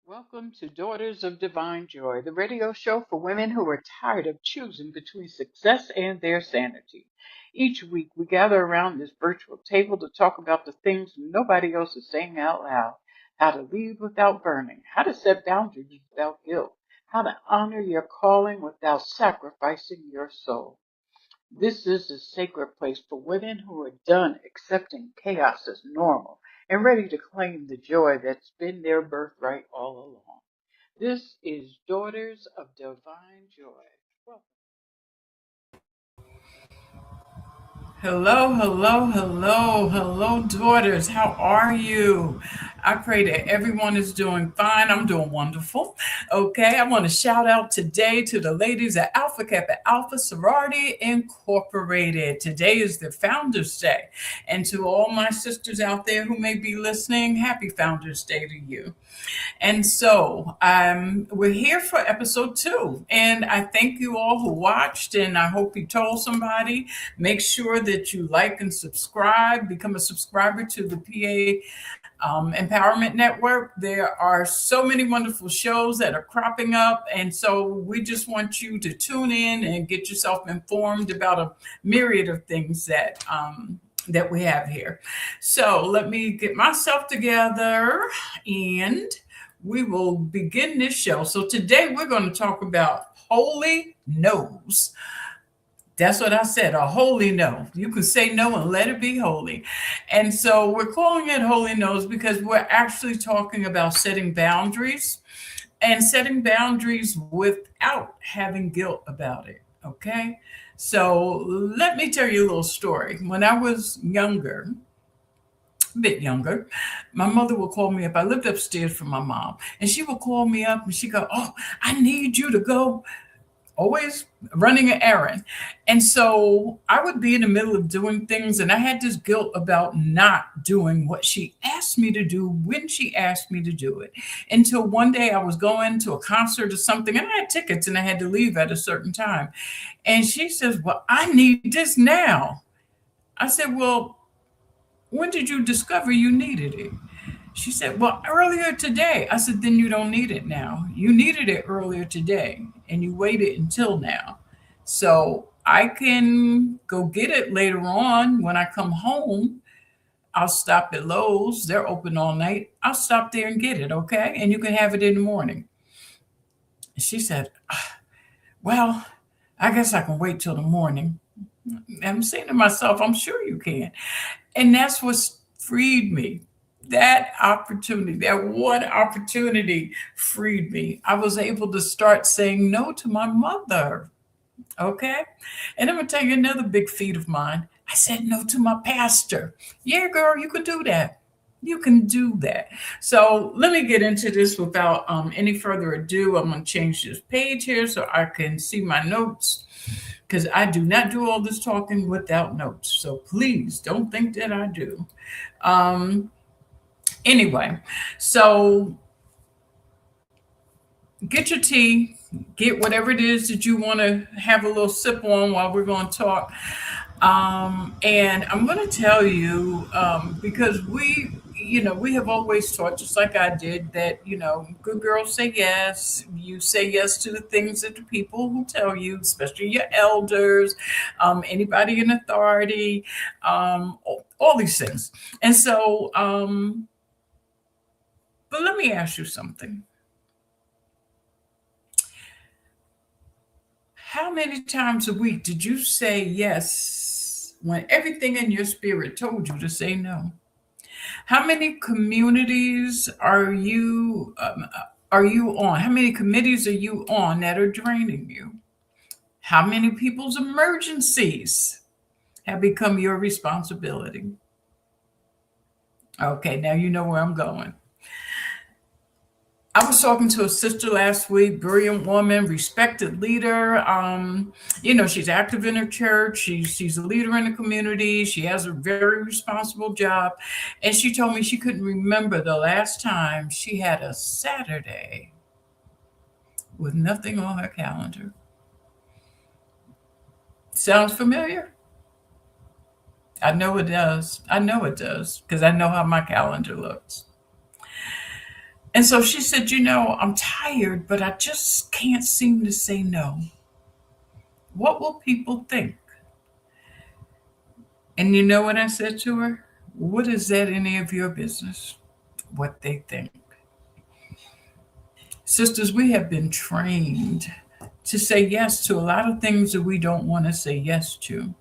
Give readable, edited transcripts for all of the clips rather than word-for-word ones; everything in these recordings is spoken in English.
Welcome to Daughters of Divine Joy, the radio show for women who are tired of choosing between success and their sanity. Each week, we gather around this virtual table to talk about the things nobody else is saying out loud: how to lead without burning, how to set boundaries without guilt, how to honor your calling without sacrificing your soul. This is a sacred place for women who are done accepting chaos as normal and ready to claim the joy that's been their birthright all along. This is Daughters of Divine Joy. Welcome. Hello, hello, hello, hello, daughters. How are you? I pray that everyone is doing fine. I'm doing wonderful. Okay, I want to shout out today to the ladies at Alpha Kappa Alpha Sorority Incorporated. Today is the Founders Day. And to all my sisters out there who may be listening, happy Founders Day to you. And so we're here for episode 2. And I thank you all who watched, and I hope you told somebody. Make sure that you like and subscribe, become a subscriber to the PA Empowerment Network. There are so many wonderful shows that are cropping up. And so we just want you to tune in and get yourself informed about a myriad of things that we have here. So let me get myself together and we will begin this show. So today we're going to talk about holy no's. That's what I said, a holy no. You can say no and let it be holy. And so we're calling it holy no's because we're actually talking about setting boundaries and setting boundaries without having guilt about it. Okay. So let me tell you a little story. When I was younger, a bit younger, my mother would call me up. I lived upstairs from my mom, and she would call me up and she'd go, "Oh, I need you to go," always running an errand. And so I would be in the middle of doing things, and I had this guilt about not doing what she asked me to do when she asked me to do it. Until one day I was going to a concert or something, and I had tickets and I had to leave at a certain time. And she says, "Well, I need this now." I said, "Well, when did you discover you needed it?" She said, "Well, earlier today." I said, "Then you don't need it now. You needed it earlier today and you waited until now. So I can go get it later on when I come home. I'll stop at Lowe's. They're open all night. I'll stop there and get it, okay? And you can have it in the morning." She said, "Well, I guess I can wait till the morning." I'm saying to myself, I'm sure you can. And that's what freed me. That opportunity, that one opportunity freed me. I was able to start saying no to my mother. Okay. And I'm going to tell you another big feat of mine. I said no to my pastor. Yeah, girl, you can do that. You can do that. So let me get into this without any further ado. I'm going to change this page here so I can see my notes because I do not do all this talking without notes. So please don't think that I do. Um, anyway, so get your tea, get whatever it is that you want to have a little sip on while we're going to talk. And I'm going to tell you because we have always taught, just like I did, that, good girls say yes. You say yes to the things that the people who tell you, especially your elders, anybody in authority, all these things. And so, but let me ask you something. How many times a week did you say yes when everything in your spirit told you to say no? How many communities are you on? How many committees are you on that are draining you? How many people's emergencies have become your responsibility? Okay, now you know where I'm going. I was talking to a sister last week, brilliant woman, respected leader. She's active in her church. She's a leader in the community. She has a very responsible job. And she told me she couldn't remember the last time she had a Saturday with nothing on her calendar. Sounds familiar? I know it does. I know it does because I know how my calendar looks. And so she said, I'm tired, but I just can't seem to say no. What will people think? And you know what I said to her? What is that any of your business? What they think. Sisters, we have been trained to say yes to a lot of things that we don't want to say yes to.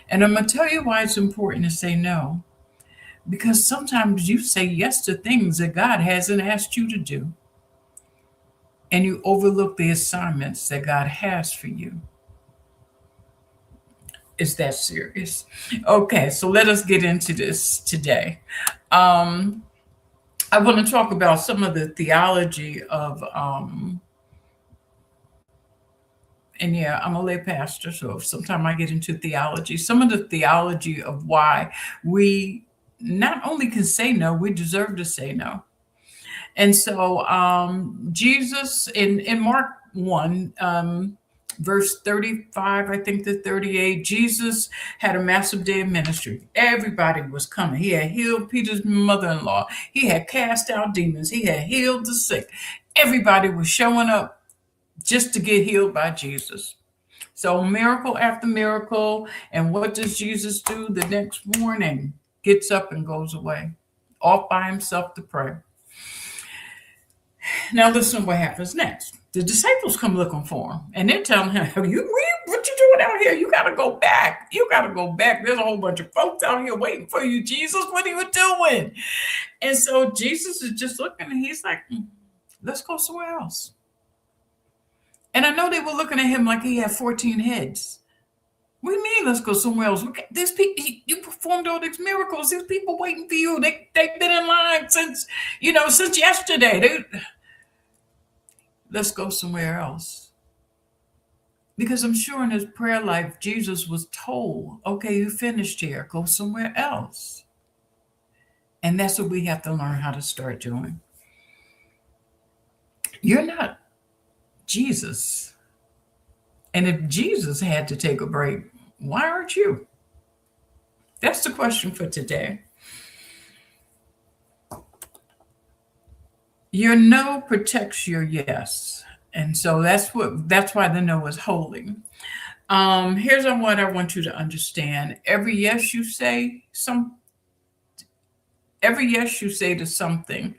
And I'm going to tell you why it's important to say no. Because sometimes you say yes to things that God hasn't asked you to do, and you overlook the assignments that God has for you. Is that serious? Okay, so let us get into this today. Um, I want to talk about some of the theology of, and yeah, I'm a lay pastor, so sometimes I get into theology. Some of the theology of why we not only can say no, we deserve to say no. And so Jesus in Mark 1, verse 35, I think to 38, Jesus had a massive day of ministry. Everybody was coming. He had healed Peter's mother-in-law. He had cast out demons. He had healed the sick. Everybody was showing up just to get healed by Jesus. So miracle after miracle. And what does Jesus do the next morning? Gets up and goes away, off by himself to pray. Now listen what happens next. The disciples come looking for him, and they're telling him, what you doing out here? You got to go back. You got to go back. There's a whole bunch of folks out here waiting for you, Jesus. What are you doing? And so Jesus is just looking, and he's like, let's go somewhere else. And I know they were looking at him like he had 14 heads. What do you mean, let's go somewhere else? These people, you performed all these miracles. These people waiting for you. They've been in line since yesterday. Let's go somewhere else. Because I'm sure in his prayer life, Jesus was told, okay, you finished here, go somewhere else. And that's what we have to learn how to start doing. You're not Jesus. And if Jesus had to take a break, why aren't you? That's the question for today. Your no protects your yes. And so that's why the no is holy. Here's what I want you to understand. Every yes you say to something,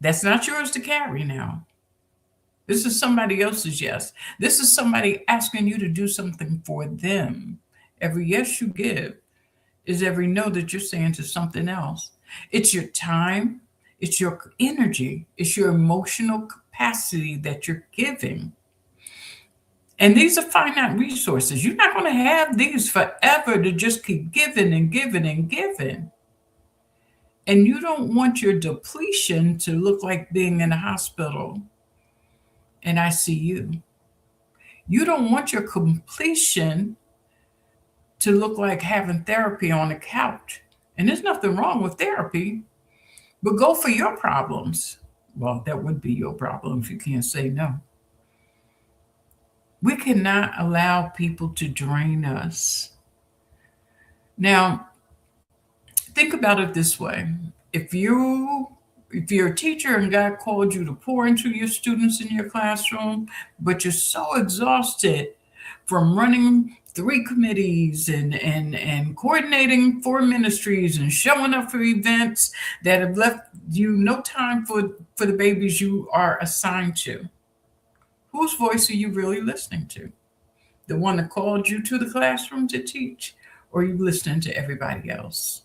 that's not yours to carry now. This is somebody else's yes. This is somebody asking you to do something for them. Every yes you give is every no that you're saying to something else. It's your time, it's your energy, it's your emotional capacity that you're giving. And these are finite resources. You're not going to have these forever to just keep giving and giving and giving. And you don't want your depletion to look like being in a hospital in ICU. You don't want your completion to look like having therapy on a couch. And there's nothing wrong with therapy, but go for your problems. Well, that would be your problem if you can't say no. We cannot allow people to drain us. Now, think about it this way. If you're a teacher and God called you to pour into your students in your classroom, but you're so exhausted from running 3 committees and coordinating 4 ministries and showing up for events that have left you no time for the babies you are assigned to, whose voice are you really listening to? The one that called you to the classroom to teach, or are you listening to everybody else?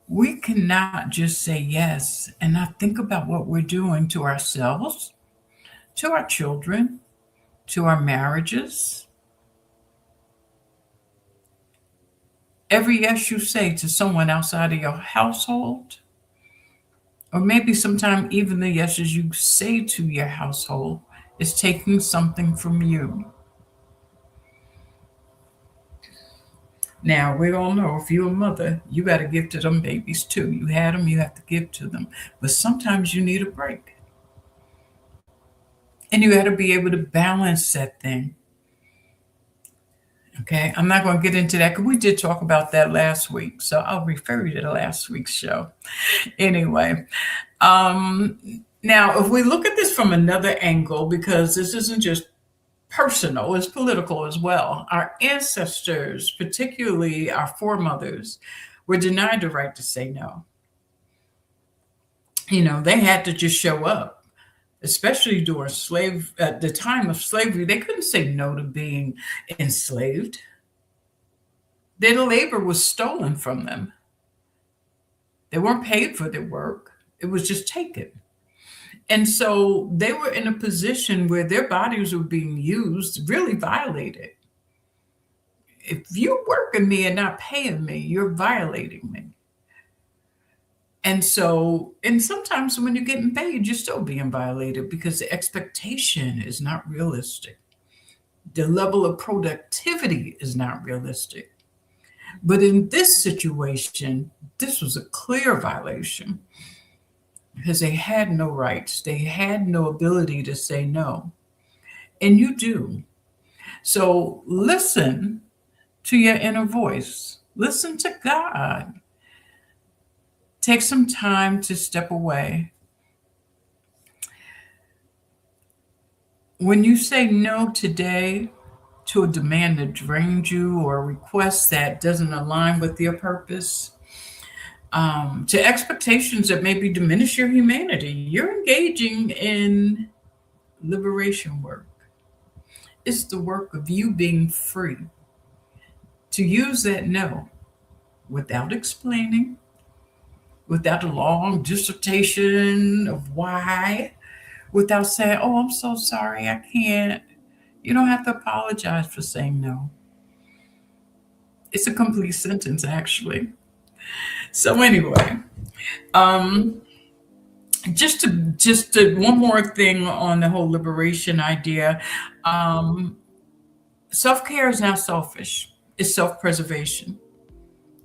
We cannot just say yes and not think about what we're doing to ourselves, to our children, to our marriages. Every yes you say to someone outside of your household, or maybe sometime even the yeses you say to your household, is taking something from you. Now, we all know if you're a mother, you got to give to them babies too. You had them, you have to give to them. But sometimes you need a break. And you got to be able to balance that thing. Okay, I'm not going to get into that because we did talk about that last week. So I'll refer you to the last week's show. Anyway, um, now if we look at this from another angle, because this isn't just personal, it's political as well. Our ancestors, particularly our foremothers, were denied the right to say no. They had to just show up, especially during at the time of slavery. They couldn't say no to being enslaved. Their labor was stolen from them. They weren't paid for their work. It was just taken. And so they were in a position where their bodies were being used, really violated. If you're working me and not paying me, you're violating me. And sometimes when you're getting paid, you're still being violated because the expectation is not realistic. The level of productivity is not realistic. But in this situation, this was a clear violation because they had no rights. They had no ability to say no. And you do. So listen to your inner voice. Listen to God. Take some time to step away. When you say no today to a demand that drains you or a request that doesn't align with your purpose, to expectations that maybe diminish your humanity, you're engaging in liberation work. It's the work of you being free to use that no without explaining, without a long dissertation of why, without saying, oh, I'm so sorry, I can't. You don't have to apologize for saying no. It's a complete sentence, actually. So, anyway, um, just to one more thing on the whole liberation idea. Um, Self care is not selfish, it's self preservation,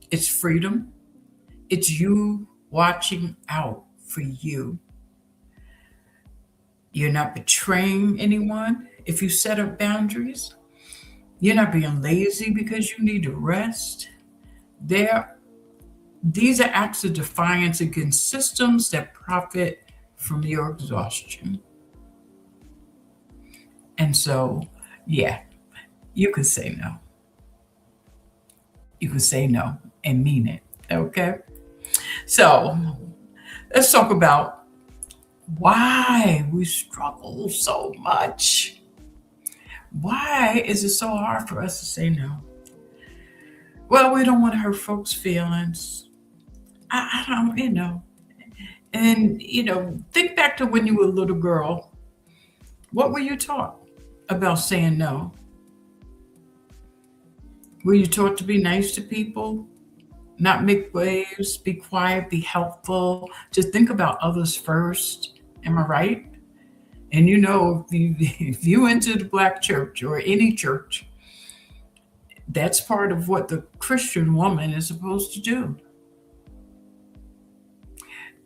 it's freedom, it's you watching out for you. You're not betraying anyone if you set up boundaries. You're not being lazy because you need to rest. There, these are acts of defiance against systems that profit from your exhaustion. And so, yeah, you can say no. You can say no and mean it. Okay. So let's talk about why we struggle so much. Why is it so hard for us to say no? Well, we don't want to hurt folks' feelings. I don't, And, think back to when you were a little girl. What were you taught about saying no? Were you taught to be nice to people, not make waves, be quiet, be helpful, to think about others first? Am I right? And if you enter the black church or any church, that's part of what the Christian woman is supposed to do.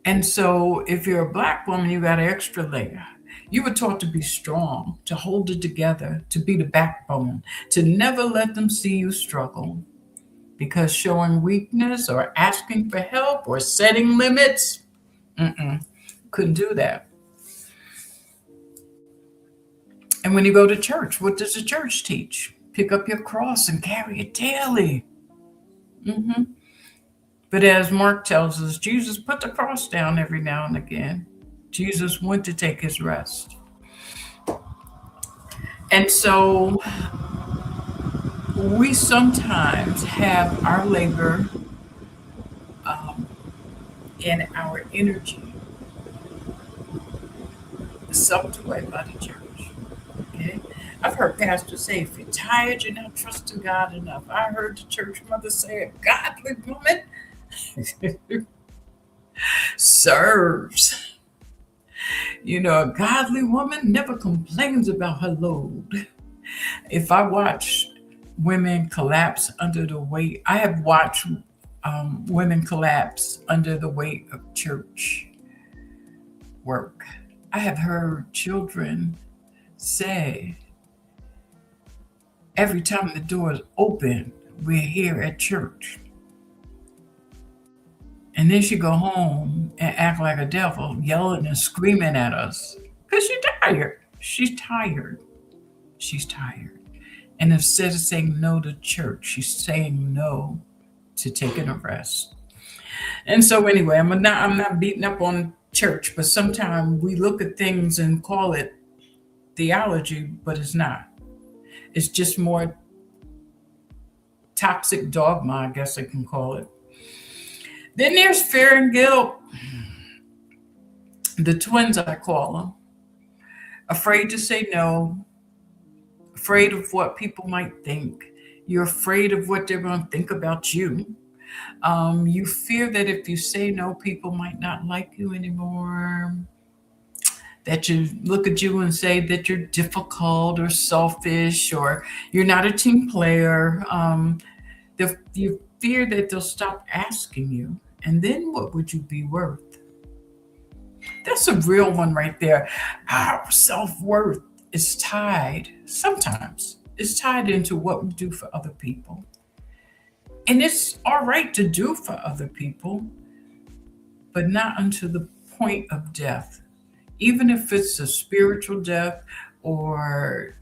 And so if you're a black woman, you got an extra layer. You were taught to be strong, to hold it together, to be the backbone, to never let them see you struggle. Because showing weakness or asking for help or setting limits, couldn't do that. And when you go to church, what does the church teach? Pick up your cross and carry it daily. hmm But as Mark tells us, Jesus put the cross down every now and again. Jesus went to take his rest. And so we sometimes have our labor um, and our energy sucked away by the church. Okay? I've heard pastors say, if you're tired, you're not trusting God enough. I heard the church mother say, a godly woman serves. A godly woman never complains about her load. If I watch women collapse under the weight, I have watched women collapse under the weight of church work. I have heard children say, Every time the door is open, we're here at church. And then she go home and act like a devil, yelling and screaming at us. Because she's tired. She's tired. She's tired. And instead of saying no to church, she's saying no to taking a rest. And so anyway, I'm not beating up on church, but sometimes we look at things and call it theology, but it's not. It's just more toxic dogma, I guess I can call it. Then there's fear and guilt. The twins, I call them. Afraid to say no, afraid of what people might think. You're afraid of what they're going to think about you. You fear that if you say no, people might not like you anymore. That you look at you and say that you're difficult or selfish or you're not a team player. You fear that they'll stop asking you. And then what would you be worth? That's a real one right there. Our self worth is tied, sometimes, it's tied into what we do for other people. And it's all right to do for other people, but not unto the point of death. Even if it's a spiritual death or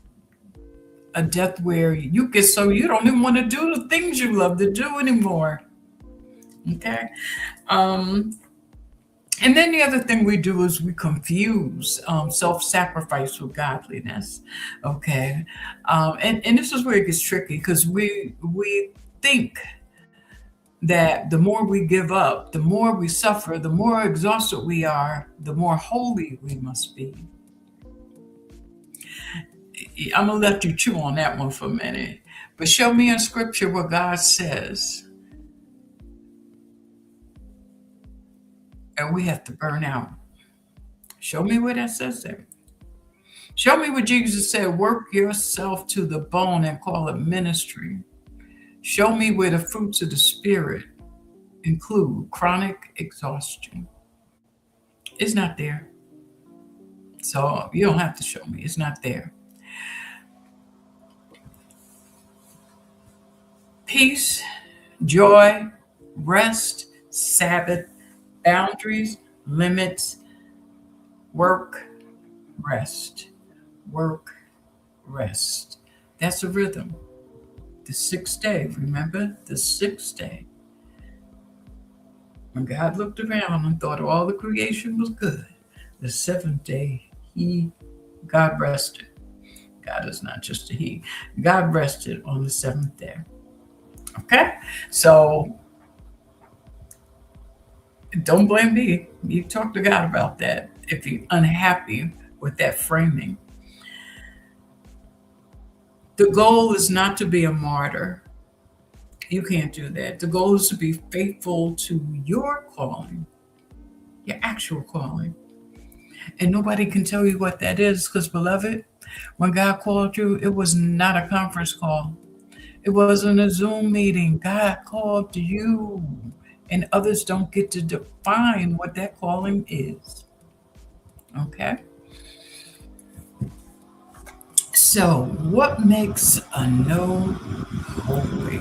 a death where you get so you don't even want to do the things you love to do anymore. Okay. Um, and then the other thing we do is we confuse self-sacrifice with godliness. Okay. And this is where it gets tricky because we think that the more we give up, the more we suffer, the more exhausted we are, the more holy we must be. I'm going to let you chew on that one for a minute. But show me in scripture where God says that we have to burn out. Show me where that says that. Show me where Jesus said, work yourself to the bone and call it ministry. Show me where the fruits of the Spirit include chronic exhaustion. It's not there. So you don't have to show me. It's not there. Peace, joy, rest, Sabbath, boundaries, limits, work, rest, work, rest. That's a rhythm. The sixth day, remember? The sixth day. When God looked around and thought all the creation was good, the seventh day, God rested. God is not just a he. God rested on the seventh day. Okay? So don't blame me. You talk to God about that if you're unhappy with that framing. The goal is not to be a martyr. You can't do that. The goal is to be faithful to your calling, your actual calling. And nobody can tell you what that is because, beloved, when God called you, it was not a conference call. It wasn't a Zoom meeting. God called you, and others don't get to define what that calling is. Okay? So, what makes a no holy?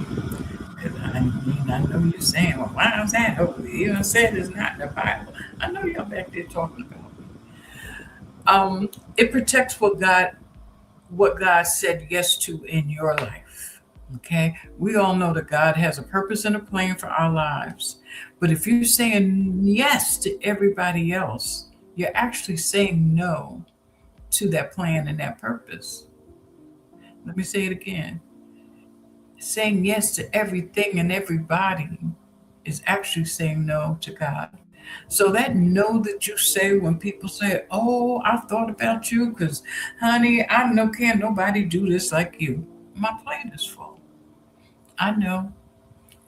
I know you're saying, well, why is that holy? You know, said it's not in the Bible. I know y'all back there talking about it. It protects what God said yes to in your life. Okay, we all know that God has a purpose and a plan for our lives. But if you're saying yes to everybody else, you're actually saying no to that plan and that purpose. Let me say it again. Saying yes to everything and everybody is actually saying no to God. So that no that you say when people say, "Oh, I thought about you," because, honey, I know can't nobody do this like you. My plate is full. I know.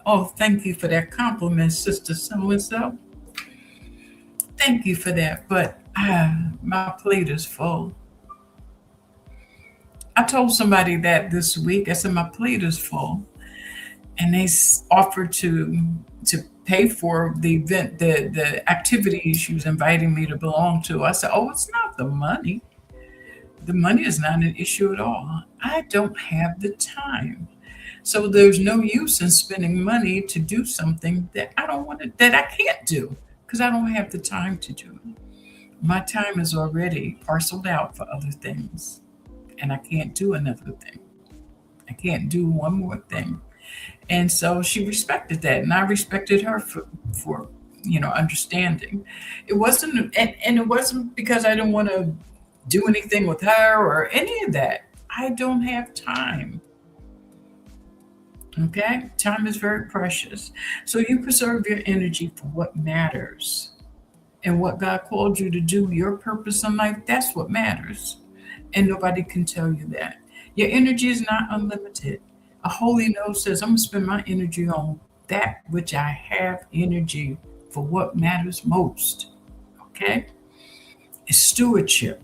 Oh, thank you for that compliment, Sister So and So. Thank you for that. But my plate is full. I told somebody that this week. I said my plate is full, and they offered to pay for the event, the activity she was inviting me to belong to. I said, "Oh, it's not the money. The money is not an issue at all. I don't have the time. So there's no use in spending money to do something that I don't want to, that I can't do because I don't have the time to do it. My time is already parceled out for other things, and I can't do another thing. I can't do one more thing. And so she respected that, and I respected her for understanding. It wasn't, and it wasn't because I didn't want to do anything with her or any of that. I don't have time. Okay, time is very precious. So you preserve your energy for what matters, and what God called you to do, your purpose in life. That's what matters, and nobody can tell you that. Your energy is not unlimited. A holy no says, I'm going to spend my energy on that which I have energy for, what matters most. Okay? It's stewardship.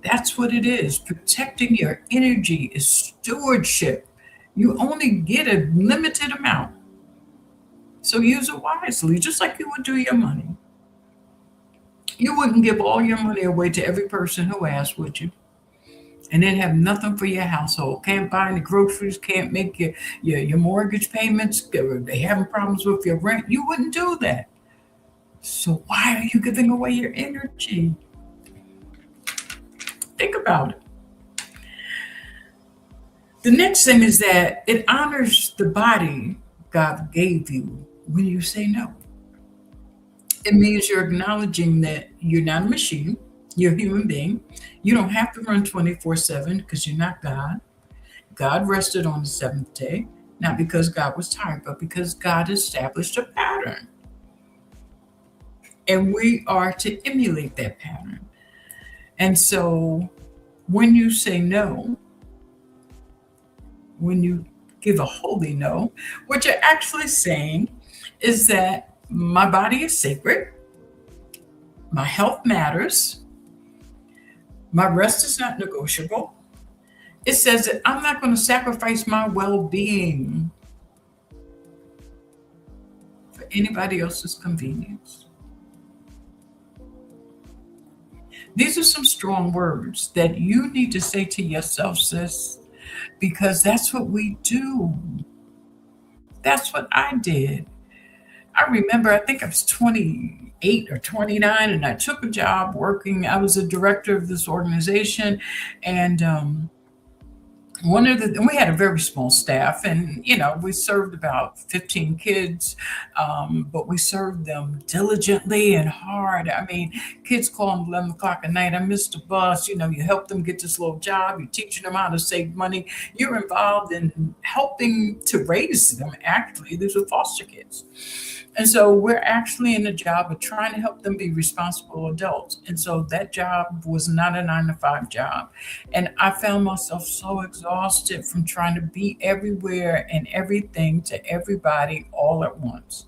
That's what it is. Protecting your energy is stewardship. You only get a limited amount. So use it wisely, just like you would do your money. You wouldn't give all your money away to every person who asked, would you? And then have nothing for your household. Can't buy any groceries, can't make your mortgage payments, they having problems with your rent. You wouldn't do that. So why are you giving away your energy? Think about it. The next thing is that it honors the body God gave you when you say no. It means you're acknowledging that you're not a machine, you're a human being. You don't have to run 24/7 because you're not God. God rested on the seventh day, not because God was tired, but because God established a pattern. And we are to emulate that pattern. And so when you say no, when you give a holy no, what you're actually saying is that my body is sacred, my health matters, my rest is not negotiable. It says that I'm not going to sacrifice my well being for anybody else's convenience. These are some strong words that you need to say to yourself, sis, because that's what we do. That's what I did. I remember, I think I was 28 or 29, and I took a job working. I was a director of this organization, and we had a very small staff, and we served about 15 kids, but we served them diligently and hard. I mean, kids call 11 o'clock at night, I missed a bus. You help them get this little job, you're teaching them how to save money, you're involved in helping to raise them. Actually, these were foster kids. And so we're actually in the job of trying to help them be responsible adults. And so that job was not a 9 to 5 job. And I found myself so exhausted from trying to be everywhere and everything to everybody all at once.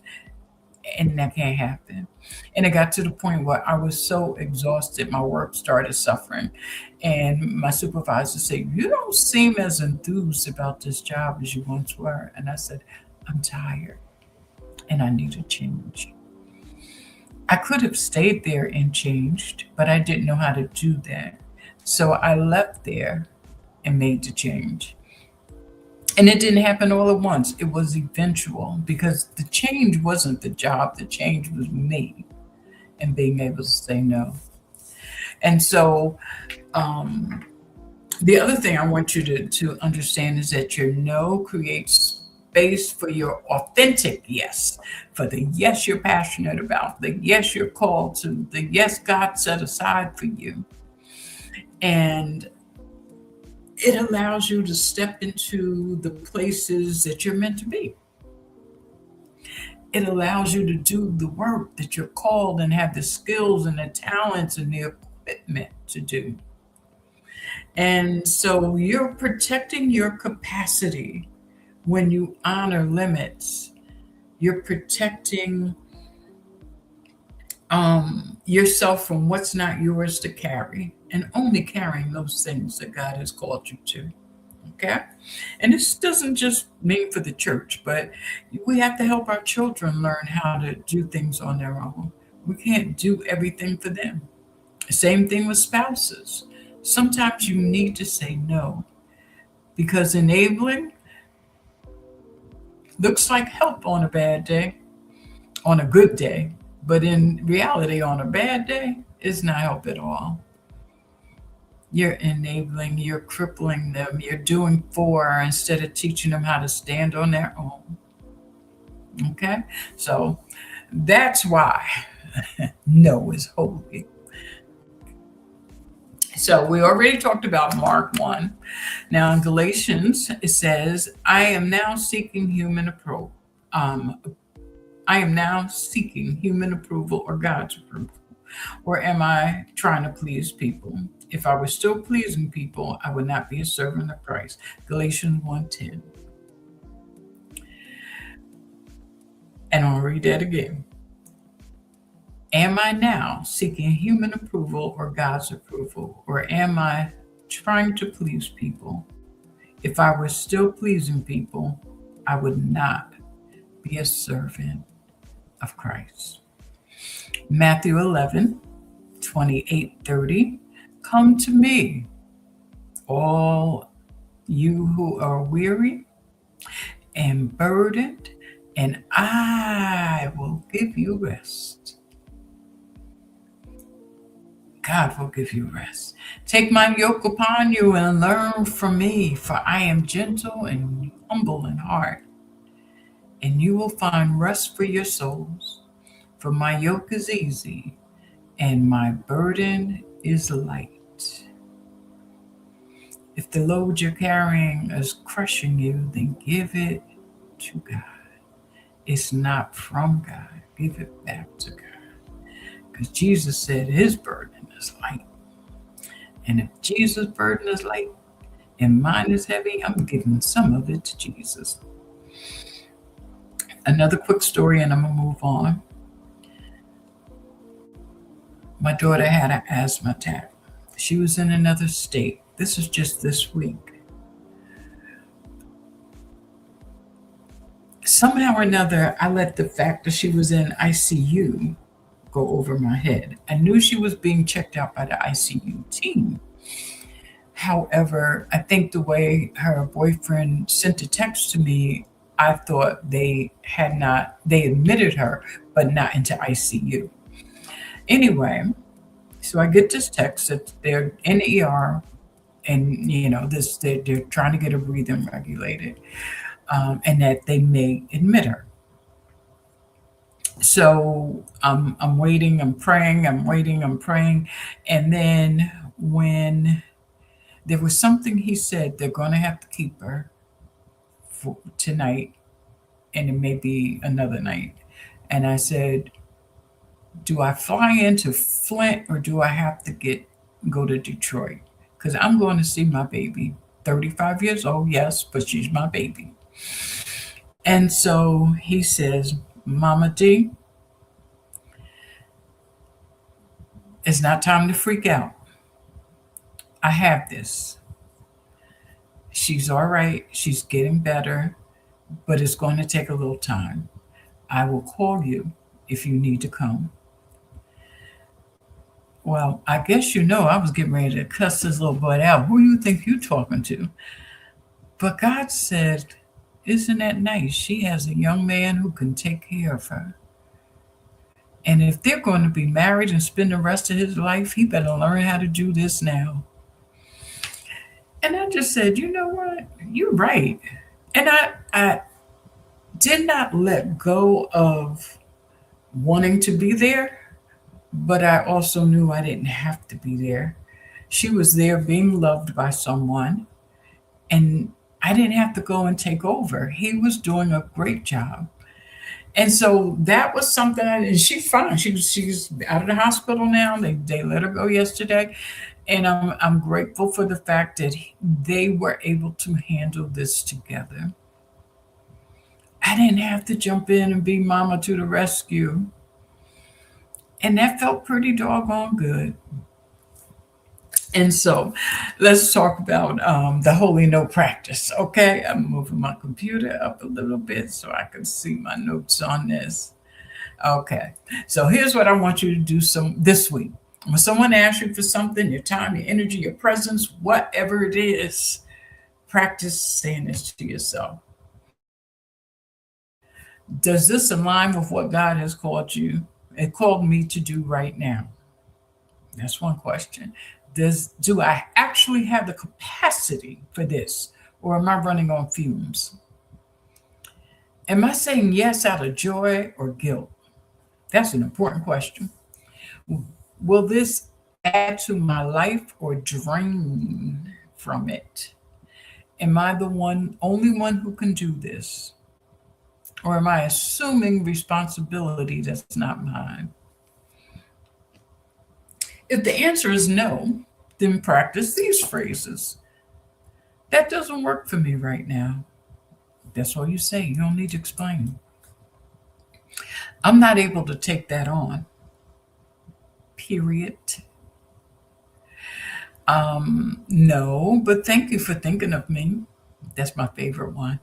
And that can't happen. And it got to the point where I was so exhausted, my work started suffering. And my supervisor said, "You don't seem as enthused about this job as you once were." And I said, "I'm tired and I need a change." I could have stayed there and changed, but I didn't know how to do that. So I left there and made the change. And it didn't happen all at once. It was eventual, because the change wasn't the job, the change was me and being able to say no. And so, um, the other thing I want you to understand is that your no creates space for your authentic yes, for the yes you're passionate about, the yes you're called to, the yes God set aside for you. And it allows you to step into the places that you're meant to be. It allows you to do the work that you're called and have the skills and the talents and the equipment to do. And so you're protecting your capacity when you honor limits. You're protecting yourself from what's not yours to carry, and only carrying those things that God has called you to. Okay? And this doesn't just mean for the church, but we have to help our children learn how to do things on their own. We can't do everything for them. Same thing with spouses. Sometimes you need to say no because enabling looks like help on a bad day, on a good day, but in reality, on a bad day, it's not help at all. You're enabling, you're crippling them, you're doing for instead of teaching them how to stand on their own. Okay? So that's why no is holy. So we already talked about Mark 1. Now in Galatians, it says, I am now seeking human approval. Um, I am now seeking human approval or God's approval. Or am I trying to please people? If I were still pleasing people, I would not be a servant of Christ. Galatians 1:10. And I'll read that again. Am I now seeking human approval or God's approval? Or am I trying to please people? If I were still pleasing people, I would not be a servant of Christ. Matthew 11:28-30. Come to me, all you who are weary and burdened, and I will give you rest. God will give you rest. Take my yoke upon you and learn from me, for I am gentle and humble in heart, and you will find rest for your souls. For my yoke is easy and my burden is light. If the load you're carrying is crushing you, then give it to God. It's not from God. Give it back to God. Because Jesus said his burden is light. And if Jesus' burden is light and mine is heavy, I'm giving some of it to Jesus. Another quick story, and I'm going to move on. My daughter had an asthma attack. She was in another state. This was just this week. Somehow or another, I let the fact that she was in ICU go over my head. I knew she was being checked out by the ICU team. However, I think the way her boyfriend sent a text to me, I thought they admitted her, but not into ICU. Anyway, so I get this text that they're in the ER, and they're trying to get her breathing regulated, and that they may admit her. So I'm waiting, I'm praying, I'm waiting, I'm praying, and then when there was something he said, they're going to have to keep her for tonight, and it may be another night. And I said, do I fly into Flint or do I have to go to Detroit? Because I'm going to see my baby. 35 years old, yes, but she's my baby. And so he says, Mama D, it's not time to freak out. I have this. She's all right. She's getting better, but it's going to take a little time. I will call you if you need to come. Well, I guess I was getting ready to cuss this little boy out. Who do you think you're talking to? But God said, isn't that nice? She has a young man who can take care of her. And if they're going to be married and spend the rest of his life, he better learn how to do this now. And I just said, you know what? You're right. And I did not let go of wanting to be there, but I also knew I didn't have to be there. She was there being loved by someone, and I didn't have to go and take over. He was doing a great job. And so that was something, and she's fine. She's out of the hospital now. They let her go yesterday. And I'm grateful for the fact that they were able to handle this together. I didn't have to jump in and be mama to the rescue. And that felt pretty doggone good. And so let's talk about the holy no practice. Okay, I'm moving my computer up a little bit so I can see my notes on this. Okay, so here's what I want you to do this week. When someone asks you for something, your time, your energy, your presence, whatever it is, practice saying this to yourself. Does this align with what God has called you and called me to do right now? That's one question. Do I actually have the capacity for this? Or am I running on fumes? Am I saying yes out of joy or guilt? That's an important question. Will this add to my life or drain from it? Am I the only one who can do this? Or am I assuming responsibility that's not mine? If the answer is no, then practice these phrases. That doesn't work for me right now. That's all you say. You don't need to explain. I'm not able to take that on. Period. No, but thank you for thinking of me. That's my favorite one.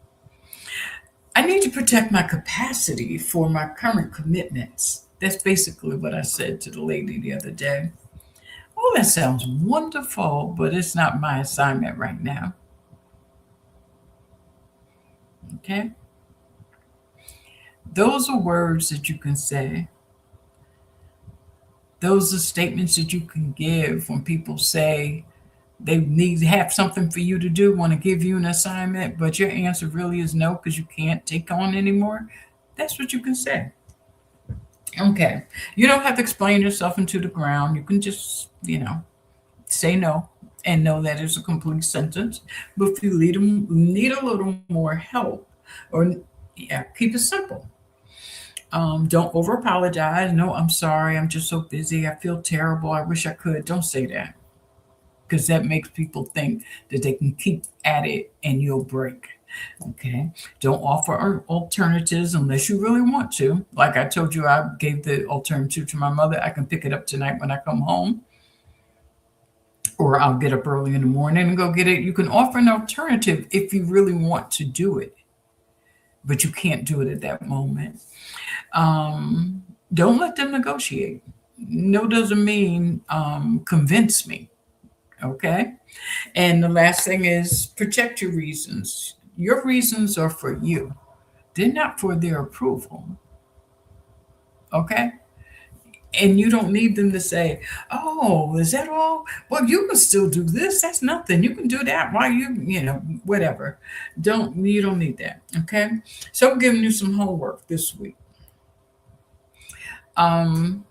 I need to protect my capacity for my current commitments. That's basically what I said to the lady the other day. Oh, that sounds wonderful, but it's not my assignment right now. Okay? Those are words that you can say. Those are statements that you can give when people say they need to have something for you to do, want to give you an assignment, but your answer really is no because you can't take on anymore. That's what you can say. Okay. You don't have to explain yourself into the ground. You can just, say no and know that it's a complete sentence. But if you need a little more help, or yeah, keep it simple. Don't over apologize. No, I'm sorry. I'm just so busy. I feel terrible. I wish I could. Don't say that because that makes people think that they can keep at it and you'll break. Okay. Don't offer alternatives unless you really want to. Like I told you, I gave the alternative to my mother. I can pick it up tonight when I come home, or I'll get up early in the morning and go get it. You can offer an alternative if you really want to do it, but you can't do it at that moment. Um, don't let them negotiate. No doesn't mean convince me. Okay. And the last thing is protect your reasons. Your reasons are for you, they're not for their approval. Okay. And you don't need them to say, "Oh, is that all? Well, you can still do this. That's nothing. You can do that. Why whatever." You don't need that. Okay. So I'm giving you some homework this week. Um,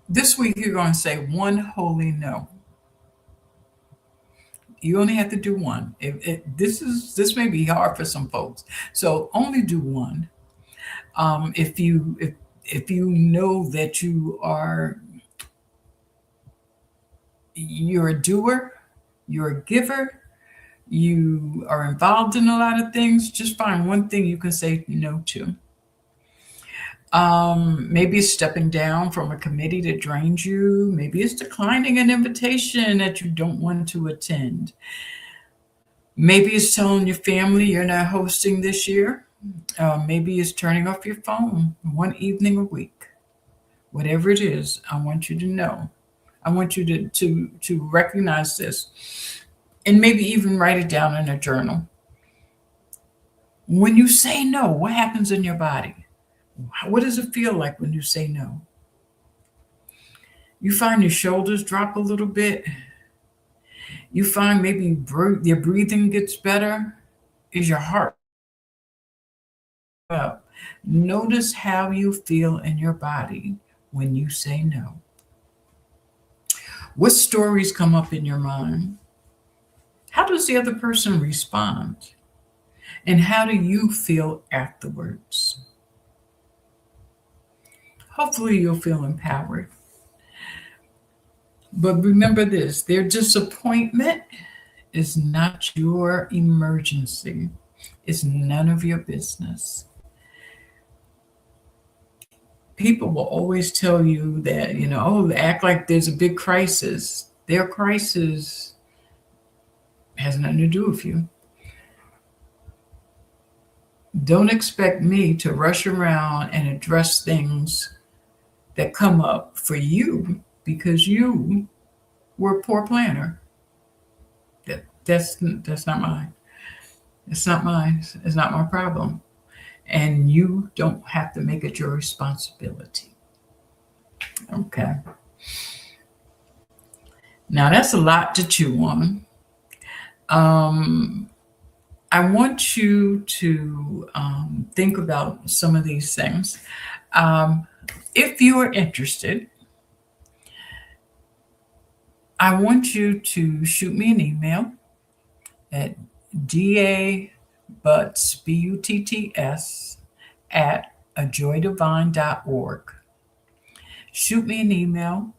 this week you're going to say one holy no. You only have to do one. This may be hard for some folks, so only do one. If you know that you're a doer, you're a giver, you are involved in a lot of things, just find one thing you can say no to. Maybe it's stepping down from a committee that drains you. Maybe it's declining an invitation that you don't want to attend. Maybe it's telling your family you're not hosting this year. Maybe it's turning off your phone one evening a week. Whatever it is, I want you to know. I want you to recognize this, and maybe even write it down in a journal. When you say no, what happens in your body? What does it feel like when you say no? You find your shoulders drop a little bit. You find maybe your breathing gets better. Is your heart up? Notice how you feel in your body when you say no. What stories come up in your mind? How does the other person respond? And how do you feel afterwards? Hopefully, you'll feel empowered. But remember this, their disappointment is not your emergency, it's none of your business. People will always tell you that, oh, act like there's a big crisis. Their crisis has nothing to do with you. Don't expect me to rush around and address things that come up for you because you were a poor planner. That's not mine. It's not mine. It's not my problem. And you don't have to make it your responsibility. Okay. Now that's a lot to chew on. Um, I want you to think about some of these things. Um, if you are interested, I want you to shoot me an email at dabutts, B-U-T-T-S, at ajoydivine.org. Shoot me an email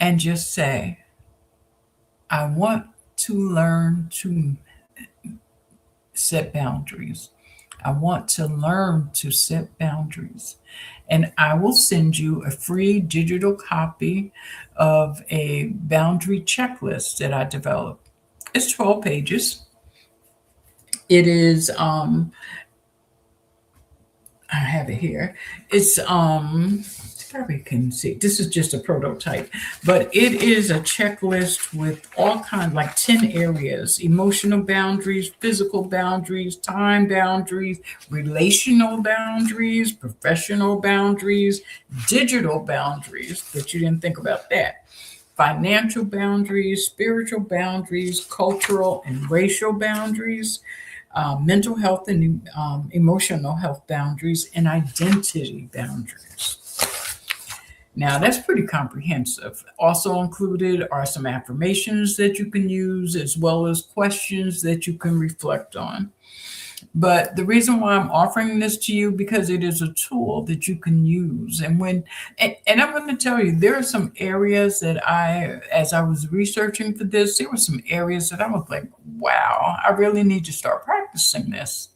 and just say, I want to learn to set boundaries. I want to learn to set boundaries. And I will send you a free digital copy of a boundary checklist that I developed. It's 12 pages. It is I have it here. It's probably can see. This is just a prototype, but it is a checklist with all kinds, like 10 areas: emotional boundaries, physical boundaries, time boundaries, relational boundaries, professional boundaries, digital boundaries, but you didn't think about that. Financial boundaries, spiritual boundaries, cultural and racial boundaries, mental health and emotional health boundaries, and identity boundaries. Now, that's pretty comprehensive. Also included are some affirmations that you can use, as well as questions that you can reflect on. But the reason why I'm offering this to you, because it is a tool that you can use. And I'm going to tell you, there are some areas that as I was researching for this, there were some areas that I was like, wow, I really need to start practicing this.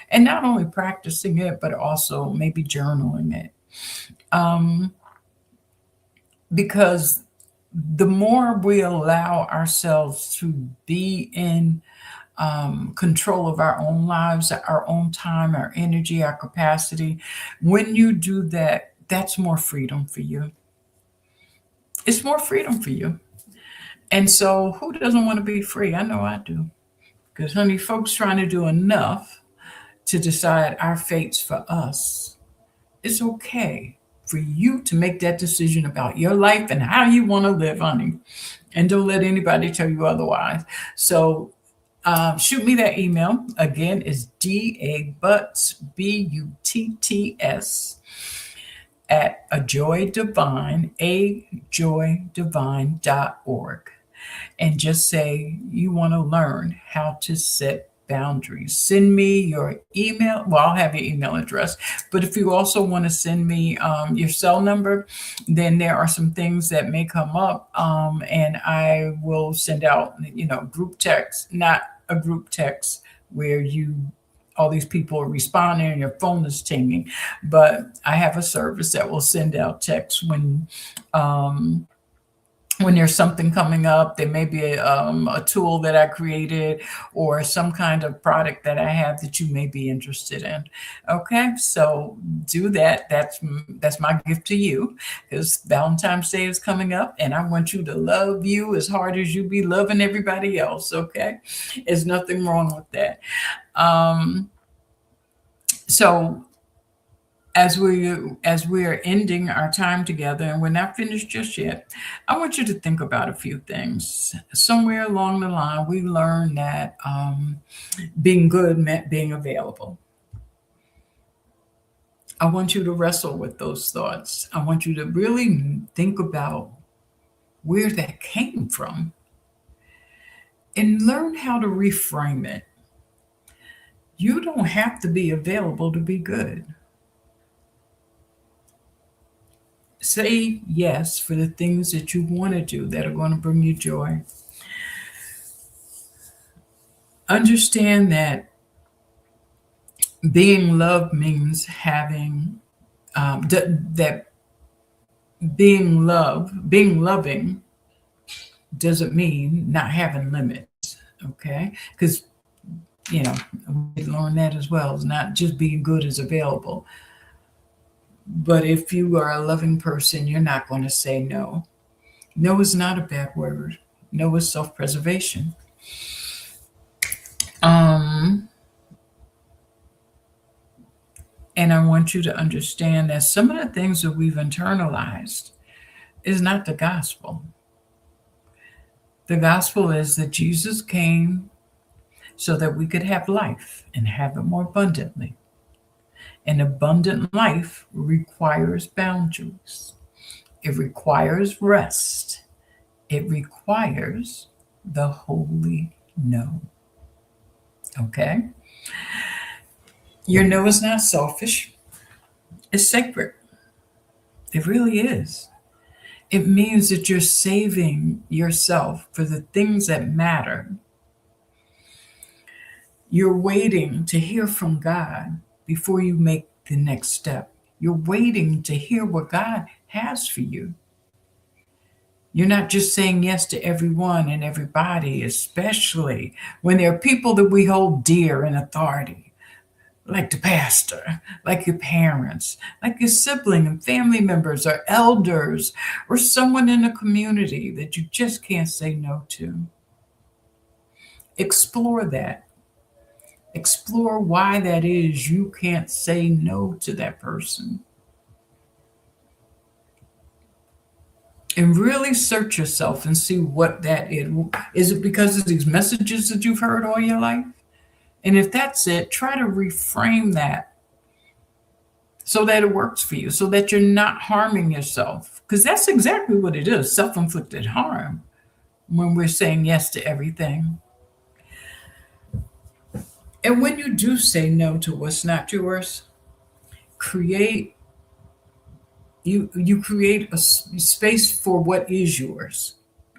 And not only practicing it, but also maybe journaling it. Um, because the more we allow ourselves to be in control of our own lives, our own time, our energy, our capacity, when you do that, that's more freedom for you. It's more freedom for you. And so, who doesn't want to be free? I know I do. Because, honey, folks trying to do enough to decide our fates for us. It's okay for you to make that decision about your life and how you want to live, honey. And don't let anybody tell you otherwise. So, shoot me that email. Again, it's dabutts, BUTTS, at ajoydivine.org. And just say you want to learn how to set boundaries. Send me your email. Well, I'll have your email address. But if you also want to send me your cell number, then there are some things that may come up, and I will send out, group text, not a group text where all these people are responding and your phone is tinging, but I have a service that will send out texts um, when there's something coming up. There may be a tool that I created or some kind of product that I have that you may be interested in. Okay, so do that. That's my gift to you, because Valentine's Day is coming up, and I want you to love you as hard as you be loving everybody else. Okay, there's nothing wrong with that. So as we are ending our time together, and we're not finished just yet, I want you to think about a few things. Somewhere along the line, we learned that being good meant being available. I want you to wrestle with those thoughts. I want you to really think about where that came from and learn how to reframe it. You don't have to be available to be good. Say yes for the things that you want to do that are going to bring you joy. Understand that being loved means having that being loving doesn't mean not having limits. Okay, because we learn that as well. It's not just being good is available. But if you are a loving person, you're not going to say no. No is not a bad word. No is self preservation. Um, and I want you to understand that some of the things that we've internalized is not the gospel. The gospel is that Jesus came so that we could have life and have it more abundantly. An abundant life requires boundaries, it requires rest, it requires the holy no. Okay? Your no is not selfish, it's sacred. It really is. It means that you're saving yourself for the things that matter. You're waiting to hear from God before you make the next step. You're waiting to hear what God has for you. You're not just saying yes to everyone and everybody, especially when there are people that we hold dear in authority, like the pastor, like your parents, like your sibling and family members or elders or someone in the community that you just can't say no to. Explore that. Explore why that is you can't say no to that person. And really search yourself and see what that is. Is it because of these messages that you've heard all your life? And if that's it, try to reframe that so that it works for you, so that you're not harming yourself. Because that's exactly what it is, self inflicted harm, when we're saying yes to everything. And when you do say no to what's not yours, create you create a space for what is yours.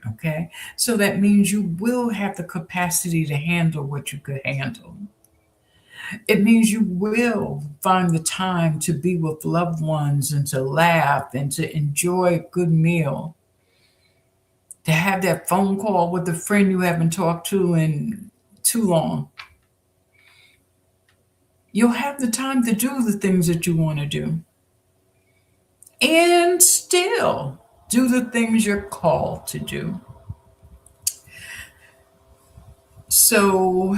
Okay, so that means you will have the capacity to handle what you could handle. It means you will find the time to be with loved ones and to laugh and to enjoy a good meal, to have that phone call with a friend you haven't talked to in too long. You'll have the time to do the things that you want to do and still do the things you're called to do. So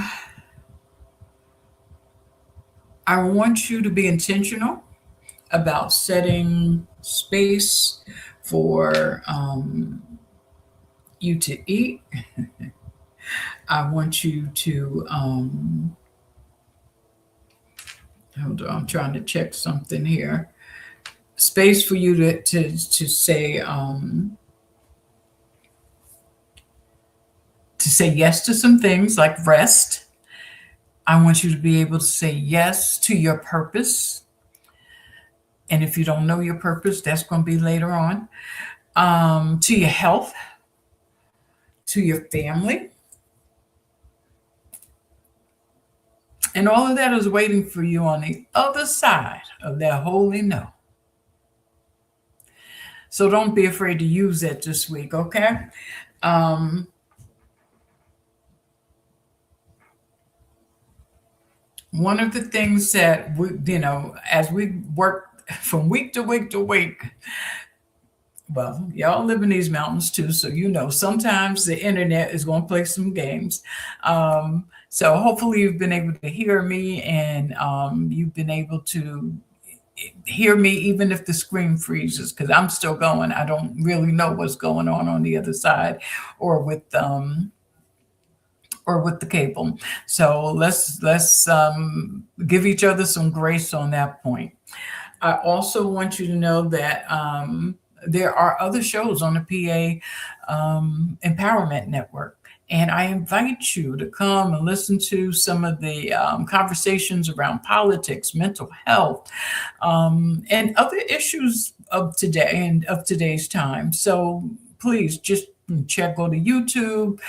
I want you to be intentional about setting space for you to eat. I want you to hold on, I'm trying to check something here. Space for you to say yes to some things like rest. I want you to be able to say yes to your purpose. And if you don't know your purpose, that's going to be later on. To your health, to your family. And all of that is waiting for you on the other side of that holy no. So don't be afraid to use that this week, okay? Um, One of the things that as we work from week to week to week, well, y'all live in these mountains too, so sometimes the internet is going to play some games. So hopefully you've been able to hear me, and you've been able to hear me even if the screen freezes, because I'm still going. I don't really know what's going on the other side, or with the cable. So let's give each other some grace on that point. I also want you to know that there are other shows on the PA Empowerment Network. And I invite you to come and listen to some of the conversations around politics, mental health, and other issues of today and of today's time. So please just go to YouTube,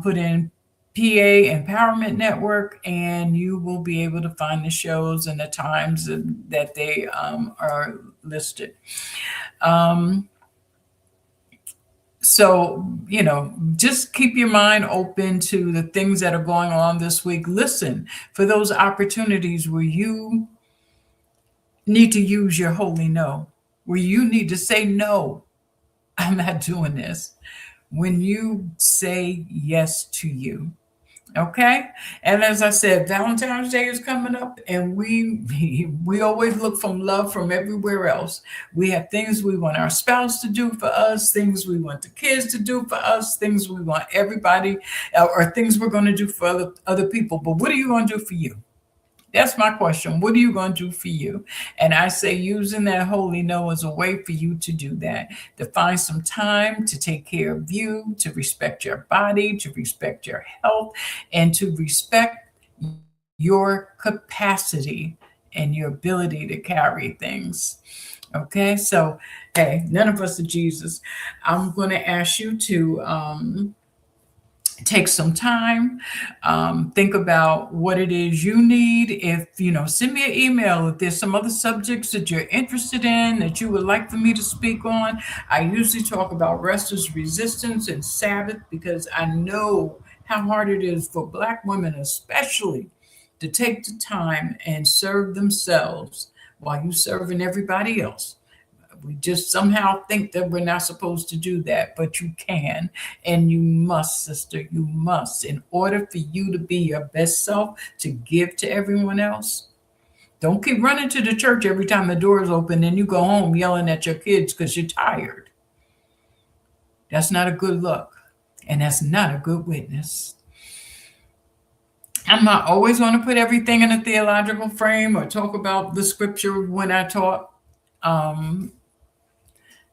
put in PA Empowerment Network, and you will be able to find the shows and the times that they are listed. So, just keep your mind open to the things that are going on this week. Listen for those opportunities where you need to use your holy no, where you need to say, no, I'm not doing this. When you say yes to you. Okay. And as I said, Valentine's Day is coming up, and we always look from love from everywhere else. We have things we want our spouse to do for us, things we want the kids to do for us, things we want everybody, or things we're going to do for other people. But what are you going to do for you? That's my question. What are you going to do for you? And I say using that holy no as a way for you to do that, to find some time to take care of you, to respect your body, to respect your health, and to respect your capacity and your ability to carry things. Okay, so hey, none of us are Jesus. I'm going to ask you to take some time, think about what it is you need. If you know, send me an email if there's some other subjects that you're interested in that you would like for me to speak on. I usually talk about restless resistance and Sabbath because I know how hard it is for Black women especially to take the time and serve themselves while you serving everybody else. We just somehow think that we're not supposed to do that, but you can and you must, sister. You must. In order for you to be your best self, to give to everyone else. Don't keep running to the church every time the door is open and you go home yelling at your kids because you're tired. That's not a good look, and that's not a good witness. I'm not always going to put everything in a theological frame or talk about the scripture when I talk. Um,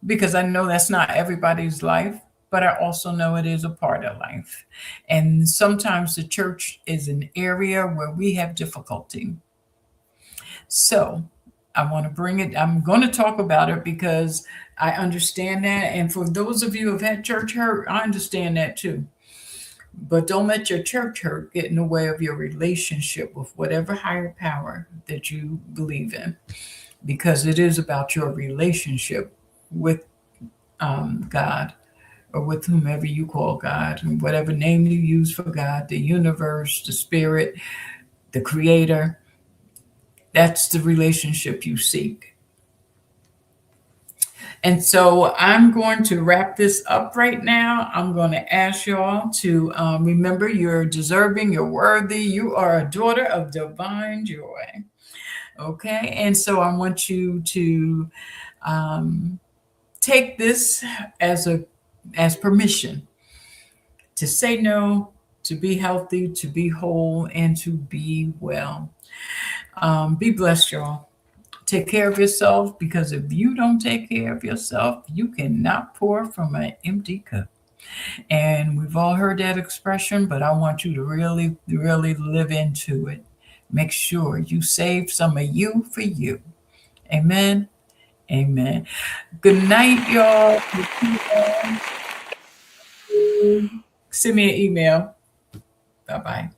because I know that's not everybody's life, but I also know it is a part of life. And sometimes the church is an area where we have difficulty. So I want to bring it, I'm going to talk about it because I understand that. And for those of you who have had church hurt, I understand that too. But don't let your church hurt get in the way of your relationship with whatever higher power that you believe in, because it is about your relationship with God, or with whomever you call God, and whatever name you use for God, the universe, the spirit, the creator. That's the relationship you seek. And so I'm going to wrap this up right now. I'm going to ask y'all to remember you're deserving, you're worthy, you are a daughter of divine joy. Okay. And so I want you to um, take this as permission to say no, to be healthy, to be whole, and to be well. Be blessed, y'all. Take care of yourself, because if you don't take care of yourself, you cannot pour from an empty cup. And we've all heard that expression, but I want you to really, really live into it. Make sure you save some of you for you. Amen. Amen. Good night, y'all. Send me an email. Bye bye.